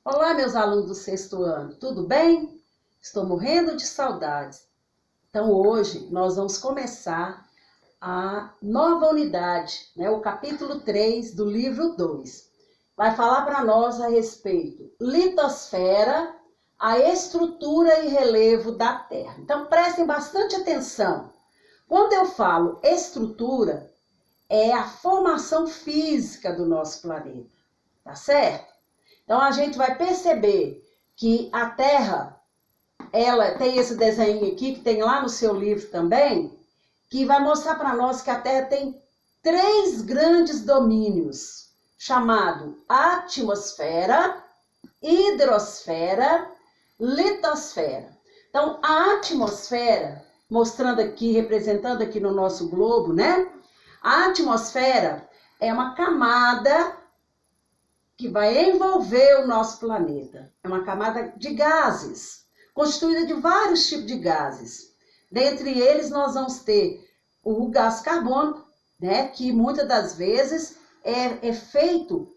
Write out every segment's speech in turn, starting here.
Olá, meus alunos do sexto ano, tudo bem? Estou morrendo de saudades. Então, hoje nós vamos começar a nova unidade, o capítulo 3 do livro 2. Vai falar para nós a respeito litosfera, a estrutura e relevo da Terra. Então, prestem bastante atenção. Quando eu falo estrutura, é a formação física do nosso planeta, tá certo? Então, a gente vai perceber que a Terra, ela tem esse desenho aqui, que tem lá no seu livro também, que vai mostrar para nós que a Terra tem 3 grandes domínios, chamado atmosfera, hidrosfera, litosfera. Então, a atmosfera, mostrando aqui, representando aqui no nosso globo, A atmosfera é uma camada que vai envolver o nosso planeta. É uma camada de gases, constituída de vários tipos de gases. Dentre eles, nós vamos ter o gás carbono, que muitas das vezes é feito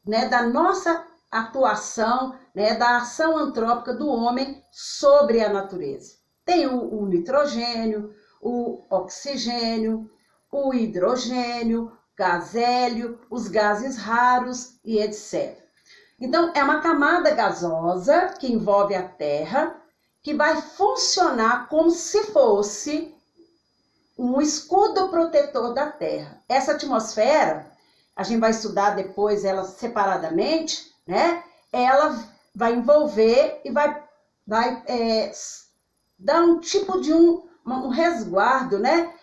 da nossa atuação, da ação antrópica do homem sobre a natureza. Tem o nitrogênio, o oxigênio, o hidrogênio, gás hélio, os gases raros e etc. Então, é uma camada gasosa que envolve a Terra, que vai funcionar como se fosse um escudo protetor da Terra. Essa atmosfera, a gente vai estudar depois ela separadamente, Ela vai envolver e vai dar um tipo de um resguardo,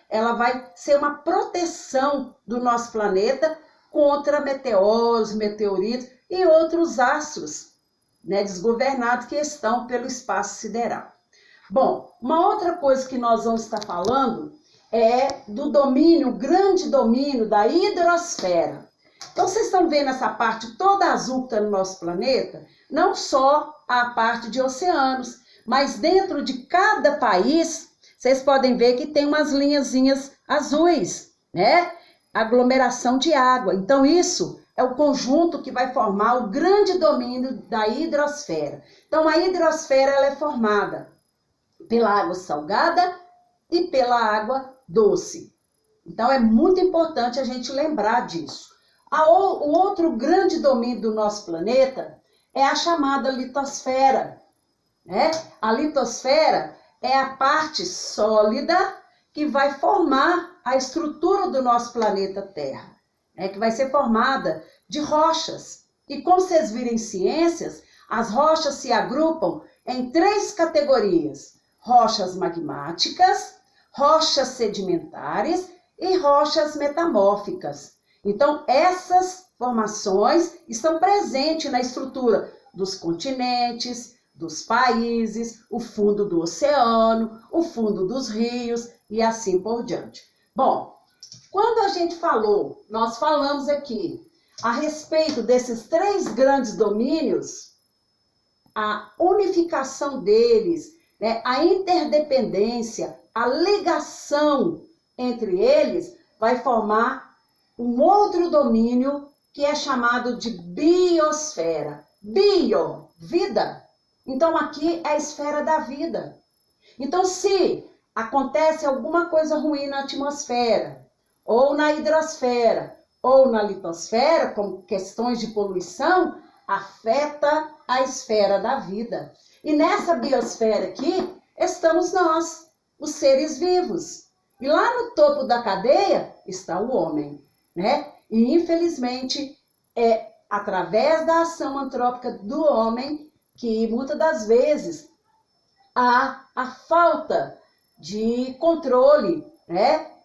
Ela vai ser uma proteção do nosso planeta contra meteoros, meteoritos e outros astros, desgovernados que estão pelo espaço sideral. Bom, uma outra coisa que nós vamos estar falando é do domínio, o grande domínio da hidrosfera. Então, vocês estão vendo essa parte toda azul que está no nosso planeta? Não só a parte de oceanos, mas dentro de cada país, vocês podem ver que tem umas linhazinhas azuis, Aglomeração de água. Então, isso é o conjunto que vai formar o grande domínio da hidrosfera. Então, a hidrosfera ela é formada pela água salgada e pela água doce. Então, é muito importante a gente lembrar disso. O outro grande domínio do nosso planeta é a chamada litosfera. A litosfera é a parte sólida que vai formar a estrutura do nosso planeta Terra, que vai ser formada de rochas. E como vocês viram em ciências, as rochas se agrupam em 3 categorias: rochas magmáticas, rochas sedimentares e rochas metamórficas. Então, essas formações estão presentes na estrutura dos continentes, dos países, o fundo do oceano, o fundo dos rios e assim por diante. Bom, quando a gente nós falamos aqui a respeito desses 3 grandes domínios, a unificação deles, a interdependência, a ligação entre eles vai formar um outro domínio que é chamado de biosfera. Bio, vida. Então, aqui é a esfera da vida. Então, se acontece alguma coisa ruim na atmosfera, ou na hidrosfera, ou na litosfera, como questões de poluição, afeta a esfera da vida. E nessa biosfera aqui, estamos nós, os seres vivos. E lá no topo da cadeia está o homem, E, infelizmente, é através da ação antrópica do homem que muitas das vezes há a falta de controle,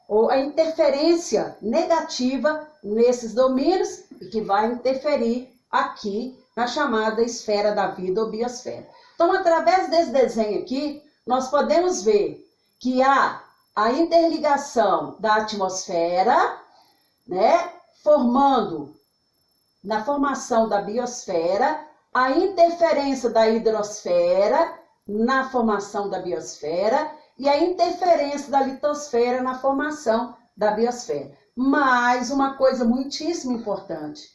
ou a interferência negativa nesses domínios e que vai interferir aqui na chamada esfera da vida ou biosfera. Então, através desse desenho aqui, nós podemos ver que há a interligação da atmosfera, formando, na formação da biosfera, a interferência da hidrosfera na formação da biosfera e a interferência da litosfera na formação da biosfera. Mas uma coisa muitíssimo importante,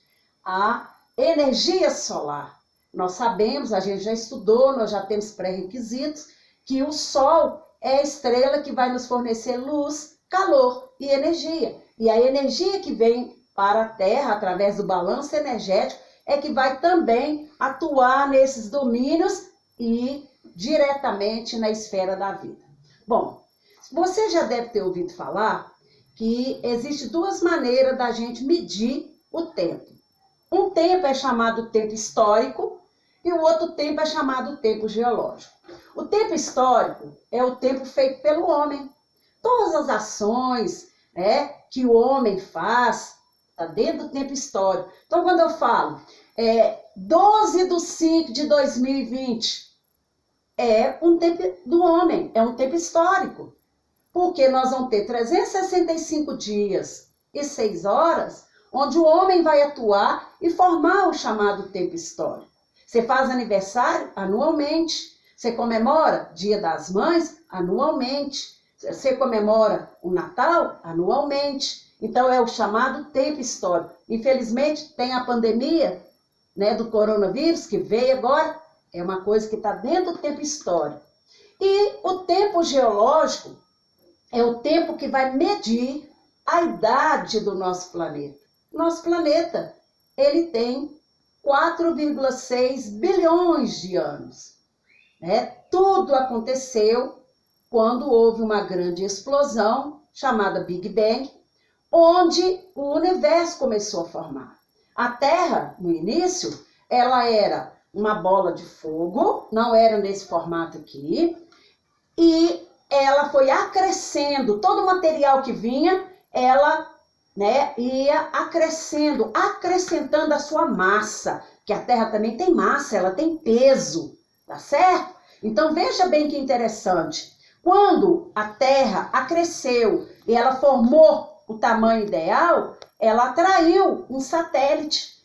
a energia solar. Nós sabemos, a gente já estudou, nós já temos pré-requisitos, que o Sol é a estrela que vai nos fornecer luz, calor e energia. E a energia que vem para a Terra, através do balanço energético, é que vai também atuar nesses domínios e diretamente na esfera da vida. Bom, você já deve ter ouvido falar que existe duas maneiras da gente medir o tempo. Um tempo é chamado tempo histórico e o outro tempo é chamado tempo geológico. O tempo histórico é o tempo feito pelo homem. Todas as ações, né, que o homem faz, está dentro do tempo histórico. Então, quando eu falo 12/5/2020, é um tempo do homem, é um tempo histórico. Porque nós vamos ter 365 dias e 6 horas, onde o homem vai atuar e formar o chamado tempo histórico. Você faz aniversário anualmente, você comemora Dia das Mães anualmente, você comemora o Natal anualmente. Então é o chamado tempo histórico. Infelizmente tem a pandemia, né, do coronavírus que veio agora, é uma coisa que está dentro do tempo histórico. E o tempo geológico é o tempo que vai medir a idade do nosso planeta. Nosso planeta, ele tem 4,6 bilhões de anos. Né? Tudo aconteceu quando houve uma grande explosão, chamada Big Bang, onde o universo começou a formar. A Terra, no início, ela era uma bola de fogo, não era nesse formato aqui, e ela foi acrescendo, todo o material que vinha, ela, né, ia acrescentando a sua massa, que a Terra também tem massa, ela tem peso, tá certo? Então veja bem que interessante, quando a Terra acresceu e ela formou o tamanho ideal, ela atraiu um satélite,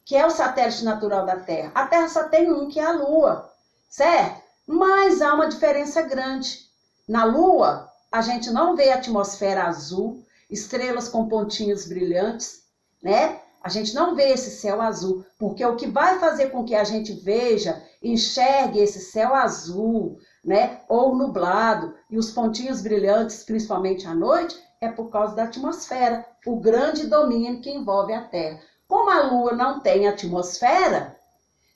que é o satélite natural da Terra. A Terra só tem um, que é a Lua, certo? Mas há uma diferença grande. Na Lua, a gente não vê atmosfera azul, estrelas com pontinhos brilhantes, né? A gente não vê esse céu azul, porque o que vai fazer com que a gente veja, enxergue esse céu azul, né, ou nublado, e os pontinhos brilhantes, principalmente à noite, é por causa da atmosfera, o grande domínio que envolve a Terra. Como a Lua não tem atmosfera,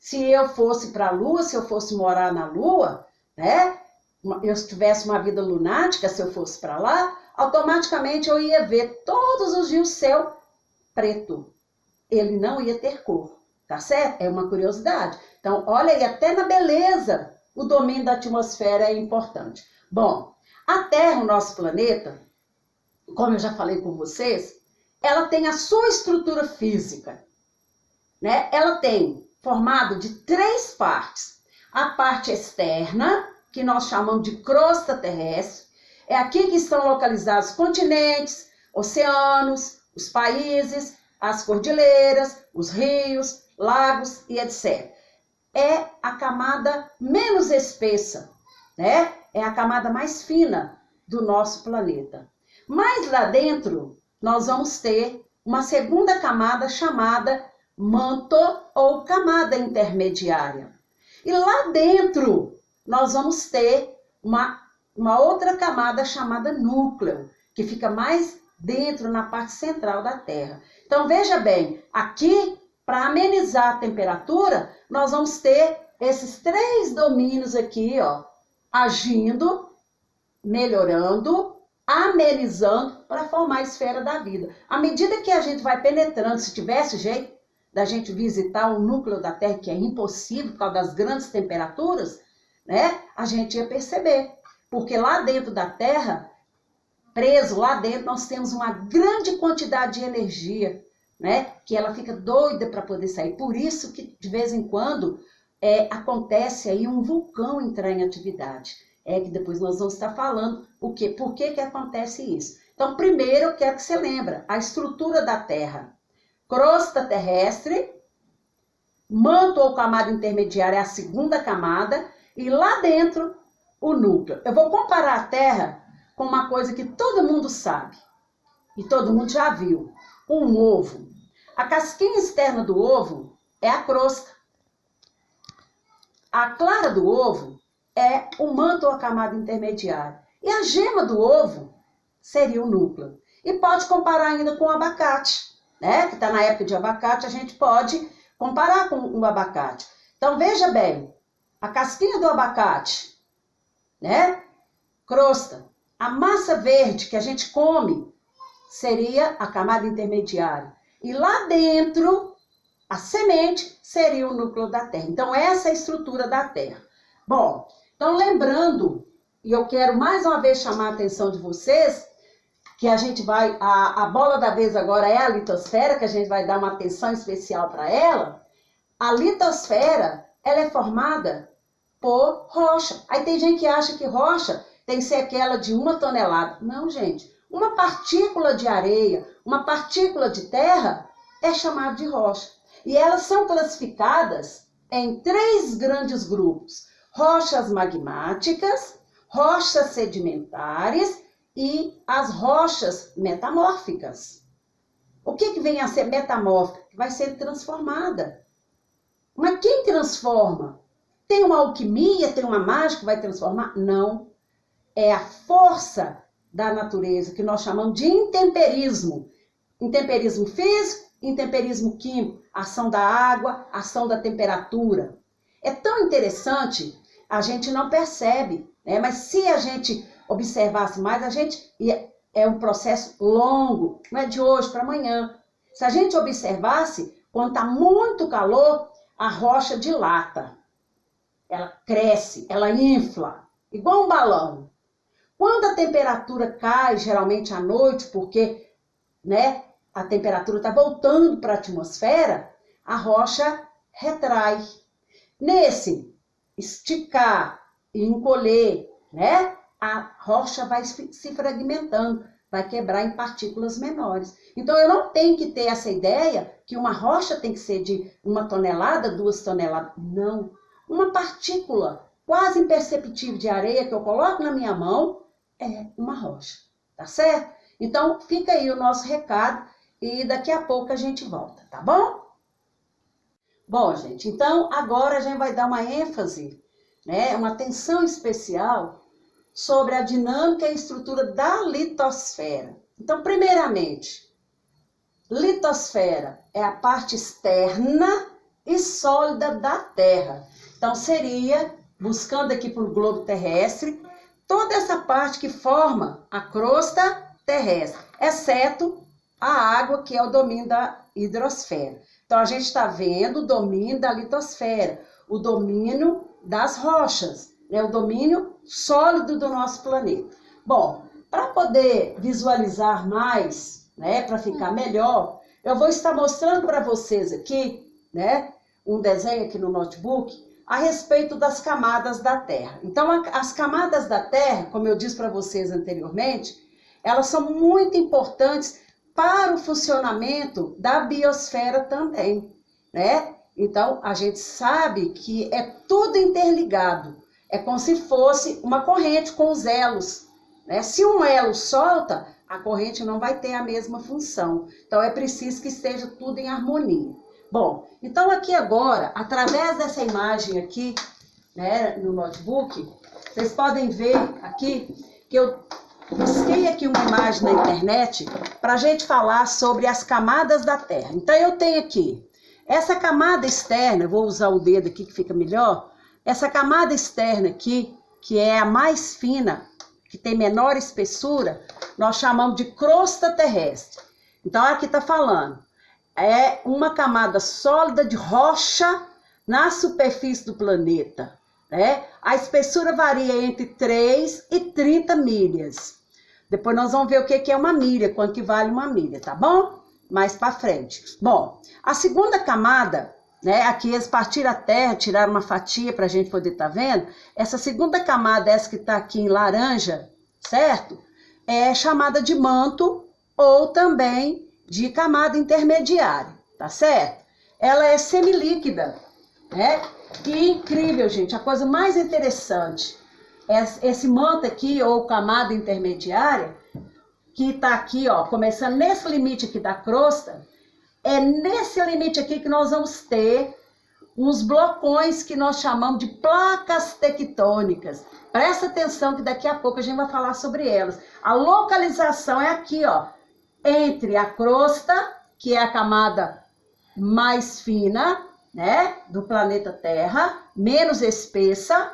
se eu fosse para a Lua, se eu fosse morar na Lua, né, eu tivesse uma vida lunática, se eu fosse para lá, automaticamente eu ia ver todos os dias o céu preto. Ele não ia ter cor, tá certo? É uma curiosidade. Então, olha aí, até na beleza, o domínio da atmosfera é importante. Bom, a Terra, o nosso planeta, como eu já falei com vocês, ela tem a sua estrutura física, né? Ela tem formado de 3 partes. A parte externa, que nós chamamos de crosta terrestre, é aqui que estão localizados continentes, oceanos, os países, as cordilheiras, os rios, lagos e etc. É a camada menos espessa, né? É a camada mais fina do nosso planeta. Mas lá dentro, nós vamos ter uma segunda camada chamada manto ou camada intermediária. E lá dentro, nós vamos ter uma outra camada chamada núcleo, que fica mais dentro, na parte central da Terra. Então, veja bem, aqui, para amenizar a temperatura, nós vamos ter esses 3 domínios aqui, ó, agindo, melhorando, amenizando para formar a esfera da vida. À medida que a gente vai penetrando, se tivesse jeito da gente visitar o núcleo da Terra, que é impossível por causa das grandes temperaturas, né, a gente ia perceber. Porque lá dentro da Terra, preso lá dentro, nós temos uma grande quantidade de energia, né, que ela fica doida para poder sair. Por isso que, de vez em quando, acontece aí um vulcão entrar em atividade. É que depois nós vamos estar falando por que acontece isso. Então, primeiro eu quero que você lembre a estrutura da Terra. Crosta terrestre, manto ou camada intermediária é a segunda camada, e lá dentro o núcleo. Eu vou comparar a Terra com uma coisa que todo mundo sabe, e todo mundo já viu, um ovo. A casquinha externa do ovo é a crosta. A clara do ovo é o manto ou a camada intermediária. E a gema do ovo seria o núcleo. E pode comparar ainda com o abacate, né? Que está na época de abacate, a gente pode comparar com o abacate. Então, veja bem, a casquinha do abacate, né? Crosta. A massa verde que a gente come seria a camada intermediária. E lá dentro, a semente seria o núcleo da terra. Então, essa é a estrutura da terra. Bom, então lembrando, e eu quero mais uma vez chamar a atenção de vocês, que a gente vai, a bola da vez agora é a litosfera, que a gente vai dar uma atenção especial para ela. A litosfera, ela é formada por rocha. Aí tem gente que acha que rocha tem que ser aquela de 1 tonelada. Não, gente. Uma partícula de areia, uma partícula de terra é chamada de rocha. E elas são classificadas em 3 grandes grupos. Rochas magmáticas, rochas sedimentares e as rochas metamórficas. O que vem a ser metamórfica? Vai ser transformada. Mas quem transforma? Tem uma alquimia, tem uma mágica que vai transformar? Não. É a força da natureza, que nós chamamos de intemperismo. Intemperismo físico, intemperismo químico. Ação da água, ação da temperatura. É tão interessante, a gente não percebe, né? Mas se a gente observasse mais, é um processo longo, não é de hoje para amanhã. Se a gente observasse, quando está muito calor, a rocha dilata. Ela cresce, ela infla, igual um balão. Quando a temperatura cai, geralmente à noite, porque, né, a temperatura está voltando para a atmosfera, a rocha retrai. Nesse esticar e encolher, né, a rocha vai se fragmentando, vai quebrar em partículas menores. Então, eu não tenho que ter essa ideia que uma rocha tem que ser de 1 tonelada, 2 toneladas. Não. Uma partícula quase imperceptível de areia que eu coloco na minha mão é uma rocha. Tá certo? Então, fica aí o nosso recado e daqui a pouco a gente volta, tá bom? Bom, gente, então agora a gente vai dar uma ênfase, né, uma atenção especial sobre a dinâmica e estrutura da litosfera. Então, primeiramente, litosfera é a parte externa e sólida da Terra. Então, seria, buscando aqui para o globo terrestre, toda essa parte que forma a crosta terrestre, exceto a água, que é o domínio da hidrosfera. Então, a gente está vendo o domínio da litosfera, o domínio das rochas, né, o domínio sólido do nosso planeta. Bom, para poder visualizar mais, né, para ficar melhor, eu vou estar mostrando para vocês aqui, né, um desenho aqui no notebook, a respeito das camadas da Terra. Então, as camadas da Terra, como eu disse para vocês anteriormente, elas são muito importantes para o funcionamento da biosfera também, né? Então, a gente sabe que é tudo interligado. É como se fosse uma corrente com os elos, né? Se um elo solta, a corrente não vai ter a mesma função. Então, é preciso que esteja tudo em harmonia. Bom, então aqui agora, através dessa imagem aqui, né, no notebook, vocês podem ver aqui que eu busquei aqui uma imagem na internet para a gente falar sobre as camadas da Terra. Então eu tenho aqui essa camada externa, vou usar o dedo aqui que fica melhor, essa camada externa aqui, que é a mais fina, que tem menor espessura, nós chamamos de crosta terrestre. Então aqui está falando. É uma camada sólida de rocha na superfície do planeta, né? A espessura varia entre 3 e 30 milhas. Depois nós vamos ver o que é uma milha, quanto que vale uma milha, tá bom? Mais para frente. Bom, a segunda camada, né? Aqui eles partiram a terra, tiraram uma fatia para a gente poder estar vendo. Essa segunda camada, essa que está aqui em laranja, certo? É chamada de manto ou também de camada intermediária, tá certo? Ela é semilíquida, né? E incrível, gente, a coisa mais interessante, esse manto aqui, ou camada intermediária, que tá aqui, ó, começando nesse limite aqui da crosta, é nesse limite aqui que nós vamos ter uns blocões que nós chamamos de placas tectônicas. Presta atenção que daqui a pouco a gente vai falar sobre elas. A localização é aqui, ó, entre a crosta, que é a camada mais fina, né, do planeta Terra, menos espessa,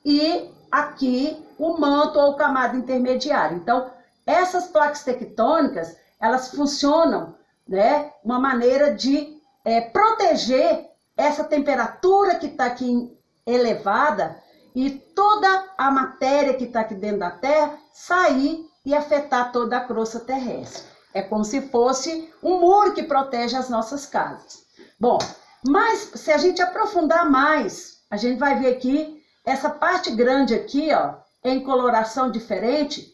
e aqui o manto ou camada intermediária. Então, essas placas tectônicas, elas funcionam, né, uma maneira de proteger essa temperatura que está aqui elevada e toda a matéria que está aqui dentro da Terra sair e afetar toda a crosta terrestre. É como se fosse um muro que protege as nossas casas. Bom, mas se a gente aprofundar mais, a gente vai ver aqui, essa parte grande aqui, ó, em coloração diferente,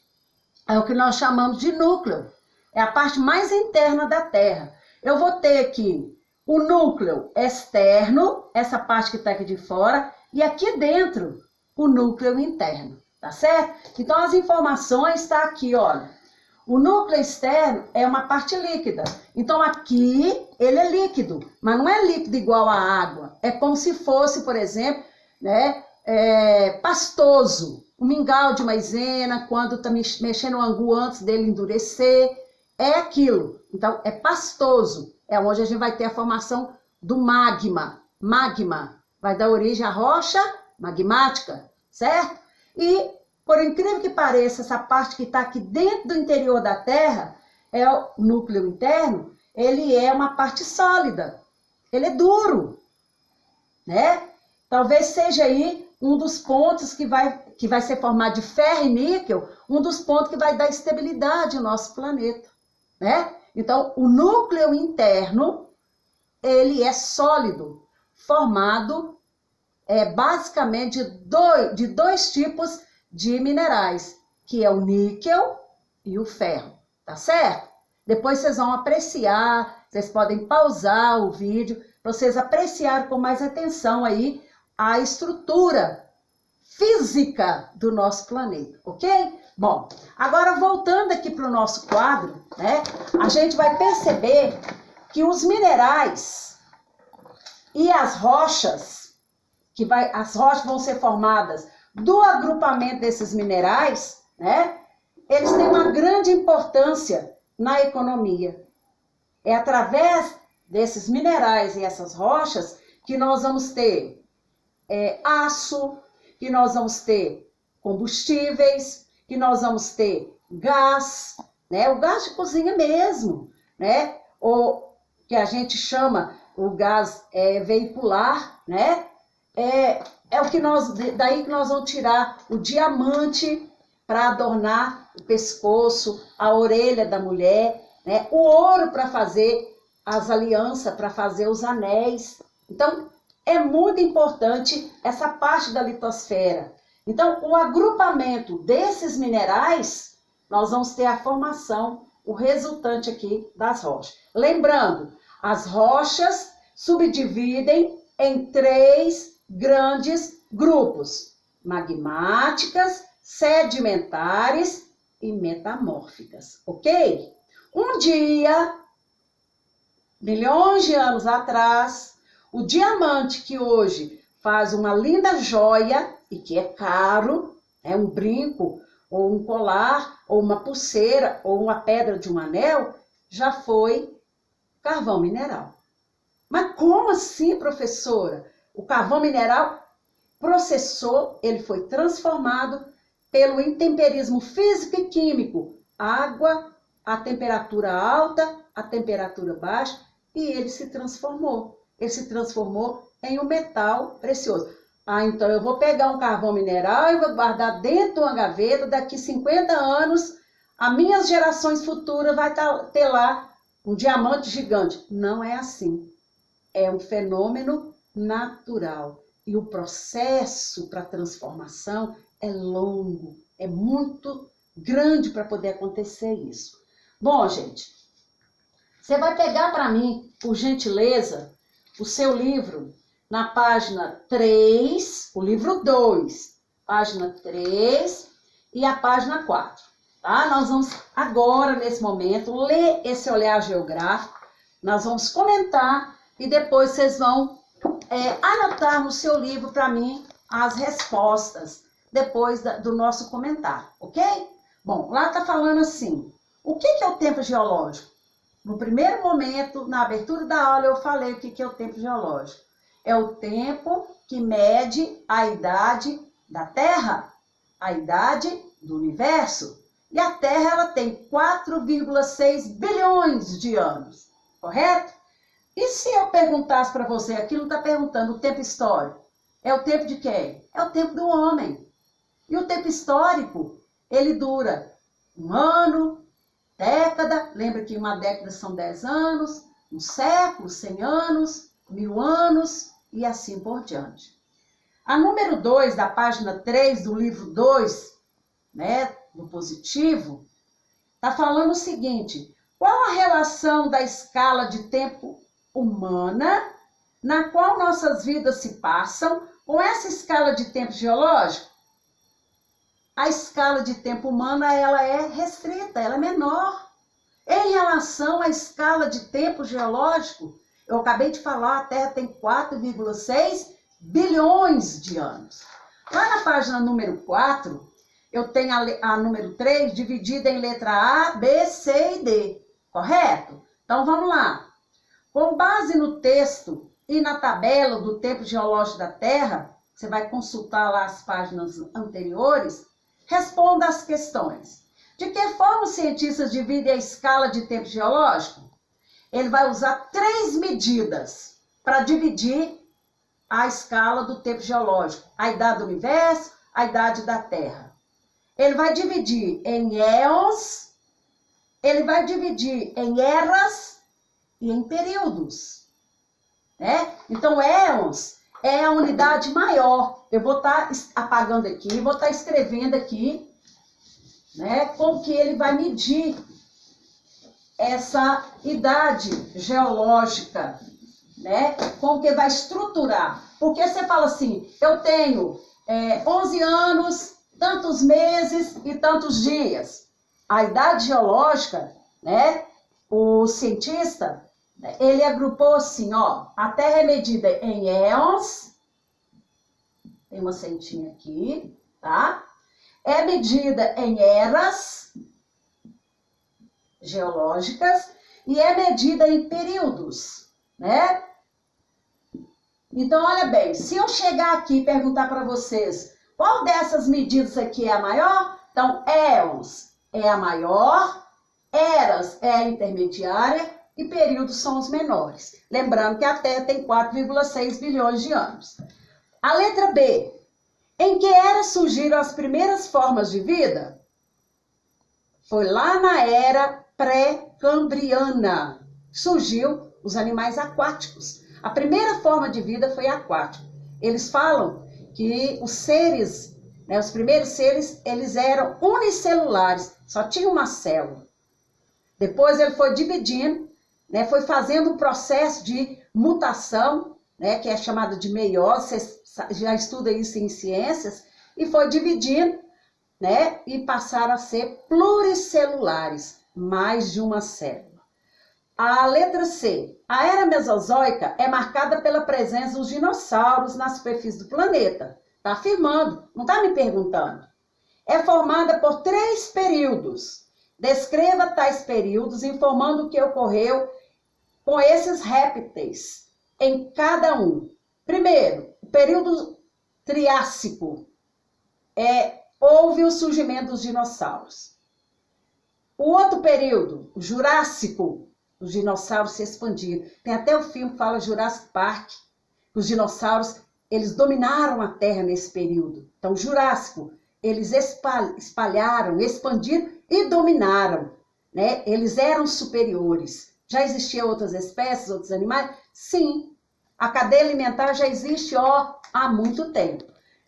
é o que nós chamamos de núcleo. É a parte mais interna da Terra. Eu vou ter aqui o núcleo externo, essa parte que está aqui de fora, e aqui dentro, o núcleo interno, tá certo? Então, as informações estão aqui, olha. O núcleo externo é uma parte líquida. Então, aqui, ele é líquido, mas não é líquido igual à água. É como se fosse, por exemplo, né, pastoso. Um mingau de maisena, quando está mexendo o angu antes dele endurecer, é aquilo. Então, é pastoso. É onde a gente vai ter a formação do magma. Magma vai dar origem à rocha magmática, certo? E, por incrível que pareça, essa parte que está aqui dentro do interior da Terra, é o núcleo interno, ele é uma parte sólida. Ele é duro, né? Talvez seja aí um dos pontos que vai ser formado de ferro e níquel, um dos pontos que vai dar estabilidade ao nosso planeta, né? Então, o núcleo interno, ele é sólido, formado basicamente de dois tipos de minerais, que é o níquel e o ferro, tá certo? Depois vocês vão apreciar, vocês podem pausar o vídeo, para vocês apreciarem com mais atenção aí a estrutura física do nosso planeta, ok? Bom, agora voltando aqui para o nosso quadro, né, a gente vai perceber que os minerais e as rochas, as rochas vão ser formadas do agrupamento desses minerais, né, eles têm uma grande importância na economia. É através desses minerais e essas rochas que nós vamos ter aço, que nós vamos ter combustíveis, que nós vamos ter gás, né? O gás de cozinha mesmo, né? Ou que a gente chama o gás veicular, né? É o que daí que nós vamos tirar o diamante para adornar o pescoço, a orelha da mulher, né? O ouro para fazer as alianças, para fazer os anéis. Então, é muito importante essa parte da litosfera. Então, o agrupamento desses minerais, nós vamos ter a formação, o resultante aqui das rochas. Lembrando, as rochas subdividem em 3 grandes grupos: magmáticas, sedimentares e metamórficas, ok? Um dia, milhões de anos atrás, o diamante que hoje faz uma linda joia e que é caro, é um brinco, ou um colar, ou uma pulseira, ou uma pedra de um anel, já foi carvão mineral. Mas como assim, professora? O carvão mineral processou, ele foi transformado pelo intemperismo físico e químico. Água, a temperatura alta, a temperatura baixa, e ele se transformou. Ele se transformou em um metal precioso. Então eu vou pegar um carvão mineral e vou guardar dentro de uma gaveta, daqui 50 anos, as minhas gerações futuras vai ter lá um diamante gigante. Não é assim. É um fenômeno natural. E o processo para transformação é longo, é muito grande para poder acontecer isso. Bom, gente, você vai pegar para mim, por gentileza, o seu livro, na página 3, o livro 2, página 3 e a página 4. Tá? Nós vamos agora, nesse momento, ler esse olhar geográfico, nós vamos comentar e depois vocês vão anotar no seu livro para mim as respostas depois do nosso comentário, ok? Bom, lá está falando assim, o que é o tempo geológico? No primeiro momento, na abertura da aula, eu falei o que é o tempo geológico. É o tempo que mede a idade da Terra, a idade do universo. E a Terra ela tem 4,6 bilhões de anos, correto? E se eu perguntasse para você, aqui não está perguntando o tempo histórico, é o tempo de quem? É o tempo do homem. E o tempo histórico, ele dura 1 ano, década, lembra que uma década são 10 anos, um século, 100 anos, 1000 anos e assim por diante. A número 2 da página 3 do livro 2, né, do positivo, está falando o seguinte, qual a relação da escala de tempo humana na qual nossas vidas se passam com essa escala de tempo geológico? A escala de tempo humana ela é restrita, ela é menor. Em relação à escala de tempo geológico, eu acabei de falar, a Terra tem 4,6 bilhões de anos. Lá na página número 4, eu tenho a número 3 dividida em letra A, B, C e D, correto? Então vamos lá. Com base no texto e na tabela do tempo geológico da Terra, você vai consultar lá as páginas anteriores, responda as questões. De que forma os cientistas dividem a escala de tempo geológico? Ele vai usar 3 medidas para dividir a escala do tempo geológico. A idade do universo, a idade da Terra. Ele vai dividir em éons, ele vai dividir em eras e em períodos. Né? Então, éons é a unidade maior. Eu vou estar apagando aqui, vou estar escrevendo aqui, né, como que ele vai medir essa idade geológica, né? Como que ele vai estruturar. Porque você fala assim, eu tenho 11 anos, tantos meses e tantos dias. A idade geológica, né, o cientista, ele agrupou assim, ó, a Terra é medida em éons, tem uma setinha aqui, tá? É medida em eras geológicas e é medida em períodos, né? Então, olha bem, se eu chegar aqui e perguntar para vocês qual dessas medidas aqui é a maior, então, éons é a maior, eras é a intermediária e períodos são os menores. Lembrando que a Terra tem 4,6 bilhões de anos. A letra B. Em que era surgiram as primeiras formas de vida? Foi lá na era pré-cambriana. Surgiu os animais aquáticos. A primeira forma de vida foi aquática. Eles falam que os seres, né, os primeiros seres, eles eram unicelulares, só tinha uma célula. Depois ele foi dividindo, né, foi fazendo um processo de mutação, né, que é chamado de meiose, você já estuda isso em ciências, e foi dividindo, né, e passaram a ser pluricelulares, mais de uma célula. A letra C. A era mesozoica é marcada pela presença dos dinossauros na superfície do planeta. Está afirmando, não está me perguntando. É formada por 3 períodos. Descreva tais períodos, informando o que ocorreu com esses répteis em cada um. Primeiro, o período Triássico. Houve o surgimento dos dinossauros. O outro período, o Jurássico, os dinossauros se expandiram. Tem até o filme que fala Jurassic Park. Os dinossauros, eles dominaram a Terra nesse período. Então, o Jurássico, eles espalharam, expandiram e dominaram. Né? Eles eram superiores. Já existiam outras espécies, outros animais? Sim. A cadeia alimentar já existe há muito tempo.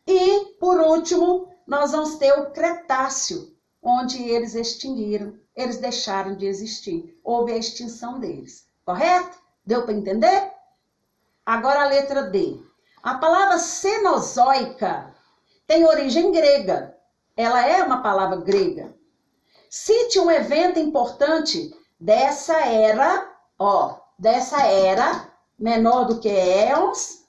E, por último, nós vamos ter o Cretáceo, onde eles extinguiram, eles deixaram de existir. Houve a extinção deles. Correto? Deu para entender? Agora a letra D. A palavra cenozoica tem origem grega. Ela é uma palavra grega. Cite um evento importante dessa era menor do que éons,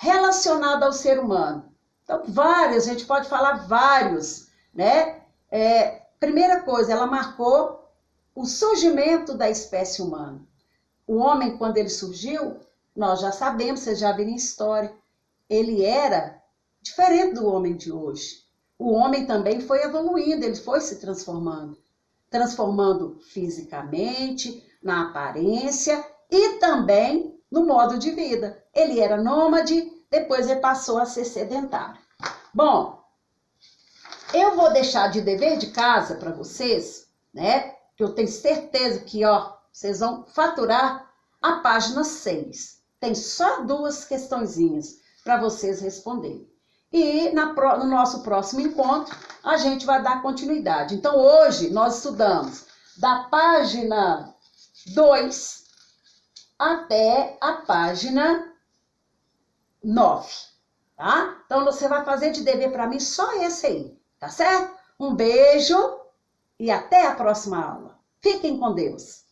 relacionado ao ser humano. Então, vários, a gente pode falar vários, né? Primeira coisa, ela marcou o surgimento da espécie humana. O homem, quando ele surgiu, nós já sabemos, vocês já viram em história, ele era diferente do homem de hoje. O homem também foi evoluindo, ele foi se transformando fisicamente, na aparência e também no modo de vida. Ele era nômade, depois ele passou a ser sedentário. Bom, eu vou deixar de dever de casa para vocês, né? Que eu tenho certeza que, vocês vão faturar a página 6. Tem só 2 questõezinhas para vocês responderem. E no nosso próximo encontro, a gente vai dar continuidade. Então, hoje, nós estudamos da página 2 até a página 9, tá? Então, você vai fazer de dever para mim só esse aí, tá certo? Um beijo e até a próxima aula. Fiquem com Deus.